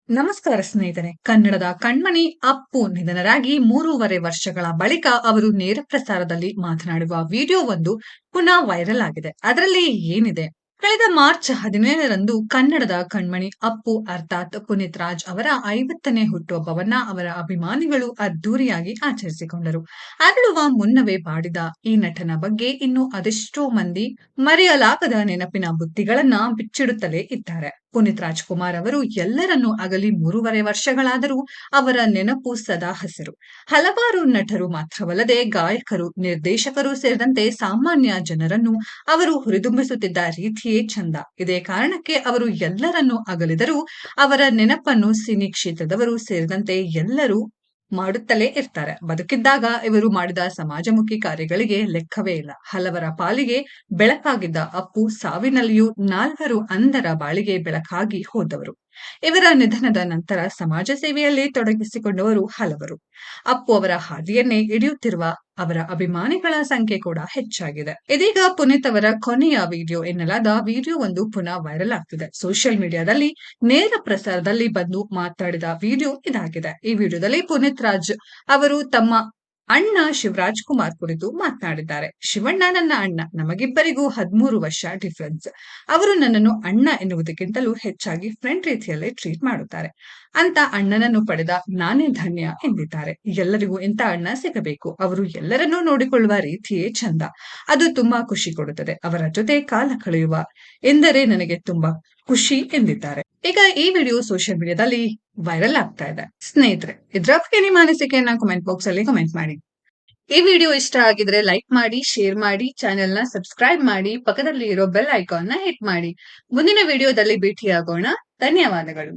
ನಮಸ್ಕಾರ ಸ್ನೇಹಿತರೆ. ಕನ್ನಡದ ಕಣ್ಮಣಿ ಅಪ್ಪು ನಿಧನರಾಗಿ 3.5 ವರ್ಷಗಳ ಬಳಿಕ ಅವರು ನೇರ ಪ್ರಸಾರದಲ್ಲಿ ಮಾತನಾಡುವ ವಿಡಿಯೋ ಒಂದು ಪುನಃ ವೈರಲ್ ಆಗಿದೆ. ಅದರಲ್ಲಿ ಏನಿದೆ? ಕಳೆದ ಮಾರ್ಚ್ 17ರಂದು ಕನ್ನಡದ ಕಣ್ಮಣಿ ಅಪ್ಪು ಅರ್ಥಾತ್ ಪುನೀತ್ ರಾಜ್ ಅವರ 50ನೇ ಹುಟ್ಟುಹಬ್ಬವನ್ನ ಅವರ ಅಭಿಮಾನಿಗಳು ಅದ್ದೂರಿಯಾಗಿ ಆಚರಿಸಿಕೊಂಡರು. ಅರಳುವ ಮುನ್ನವೇ ಬಾಡಿದ ಈ ನಟನ ಬಗ್ಗೆ ಇನ್ನು ಅದೆಷ್ಟೋ ಮಂದಿ ಮರೆಯಲಾಗದ ನೆನಪಿನ ಬುತ್ತಿಗಳನ್ನ ಬಿಚ್ಚಿಡುತ್ತಲೇ ಇದ್ದಾರೆ. ಪುನೀತ್ ರಾಜ್‌ಕುಮಾರ್ ಅವರು ಎಲ್ಲರನ್ನೂ ಅಗಲಿ 3.5 ವರ್ಷಗಳಾದರೂ ಅವರ ನೆನಪು ಸದಾ ಹಸಿರು. ಹಲವಾರು ನಟರು ಮಾತ್ರವಲ್ಲದೆ ಗಾಯಕರು, ನಿರ್ದೇಶಕರು ಸೇರಿದಂತೆ ಸಾಮಾನ್ಯ ಜನರನ್ನು ಅವರು ಹುರಿದುಂಬಿಸುತ್ತಿದ್ದ ರೀತಿಯೇ ಚಂದ. ಇದೇ ಕಾರಣಕ್ಕೆ ಅವರು ಎಲ್ಲರನ್ನೂ ಅಗಲಿದರೂ ಅವರ ನೆನಪನ್ನು ಸಿನಿ ಕ್ಷೇತ್ರದವರು ಸೇರಿದಂತೆ ಎಲ್ಲರೂ ಮಾಡುತ್ತಲೇ ಇರ್ತಾರೆ. ಬದುಕಿದ್ದಾಗ ಇವರು ಮಾಡಿದ ಸಮಾಜಮುಖಿ ಕಾರ್ಯಗಳಿಗೆ ಲೆಕ್ಕವೇ ಇಲ್ಲ. ಹಲವರ ಪಾಲಿಗೆ ಬೆಳಕಾಗಿದ್ದ ಅಪ್ಪು ಸಾವಿನಲ್ಲಿಯೂ 4 ಅಂಧರ ಬಾಳಿಗೆ ಬೆಳಕಾಗಿ ಹೋದವರು. ಇವರ ನಿಧನದ ನಂತರ ಸಮಾಜ ಸೇವೆಯಲ್ಲಿ ತೊಡಗಿಸಿಕೊಂಡವರು ಹಲವರು. ಅಪ್ಪು ಅವರ ಹಾದಿಯನ್ನೇ ಹಿಡಿಯುತ್ತಿರುವ ಅವರ ಅಭಿಮಾನಿಗಳ ಸಂಖ್ಯೆ ಕೂಡ ಹೆಚ್ಚಾಗಿದೆ. ಇದೀಗ ಪುನೀತ್ ಅವರ ಕೊನೆಯ ವಿಡಿಯೋ ಎನ್ನಲಾದ ವಿಡಿಯೋ ಒಂದು ಪುನಃ ವೈರಲ್ ಆಗ್ತಿದೆ. ಸೋಷಿಯಲ್ ಮೀಡಿಯಾದಲ್ಲಿ ನೇರ ಪ್ರಸಾರದಲ್ಲಿ ಬಂದು ಮಾತಾಡಿದ ವಿಡಿಯೋ ಇದಾಗಿದೆ. ಈ ವಿಡಿಯೋದಲ್ಲಿ ಪುನೀತ್ ರಾಜ್ ಅವರು ತಮ್ಮ ಅಣ್ಣ ಶಿವರಾಜ್ ಕುಮಾರ್ ಕುರಿತು ಮಾತನಾಡಿದ್ದಾರೆ. ಶಿವಣ್ಣ ನನ್ನ ಅಣ್ಣ. ನಮಗಿಬ್ಬರಿಗೂ 13 ವರ್ಷ ಡಿಫರೆನ್ಸ್. ಅವರು ನನ್ನನ್ನು ಅಣ್ಣ ಎನ್ನುವುದಕ್ಕಿಂತಲೂ ಹೆಚ್ಚಾಗಿ ಫ್ರೆಂಡ್ ರೀತಿಯಲ್ಲೇ ಟ್ರೀಟ್ ಮಾಡುತ್ತಾರೆ. ಅಂತ ಅಣ್ಣನನ್ನು ಪಡೆದ ನಾನೇ ಧನ್ಯ ಎಂದಿದ್ದಾರೆ. ಎಲ್ಲರಿಗೂ ಇಂಥ ಅಣ್ಣ ಸಿಗಬೇಕು. ಅವರು ಎಲ್ಲರನ್ನೂ ನೋಡಿಕೊಳ್ಳುವ ರೀತಿಯೇ ಚಂದ. ಅದು ತುಂಬಾ ಖುಷಿ ಕೊಡುತ್ತದೆ. ಅವರ ಜೊತೆ ಕಾಲ ಕಳೆಯುವ ಎಂದರೆ ನನಗೆ ತುಂಬಾ ಖುಷಿ ಎಂದಿದ್ದಾರೆ. ಈಗ ಈ ವಿಡಿಯೋ ಸೋಷಿಯಲ್ ಮೀಡಿಯಾದಲ್ಲಿ ವೈರಲ್ ಆಗ್ತಾ ಇದೆ. ಸ್ನೇಹಿತರೆ, ಇದರ ಬಗ್ಗೆ ನಿಮ್ಮ ಅನಿಸಿಕೆಯನ್ನ ಕಮೆಂಟ್ ಬಾಕ್ಸ್ ಅಲ್ಲಿ ಕಮೆಂಟ್ ಮಾಡಿ. ಈ ವಿಡಿಯೋ ಇಷ್ಟ ಆಗಿದ್ರೆ ಲೈಕ್ ಮಾಡಿ, ಶೇರ್ ಮಾಡಿ, ಚಾನೆಲ್ ನ ಸಬ್ಸ್ಕ್ರೈಬ್ ಮಾಡಿ, ಪಕ್ಕದಲ್ಲಿ ಇರೋ ಬೆಲ್ ಐಕಾನ್ ನ ಹಿಟ್ ಮಾಡಿ. ಮುಂದಿನ ವಿಡಿಯೋದಲ್ಲಿ ಭೇಟಿಯಾಗೋಣ. ಧನ್ಯವಾದಗಳು.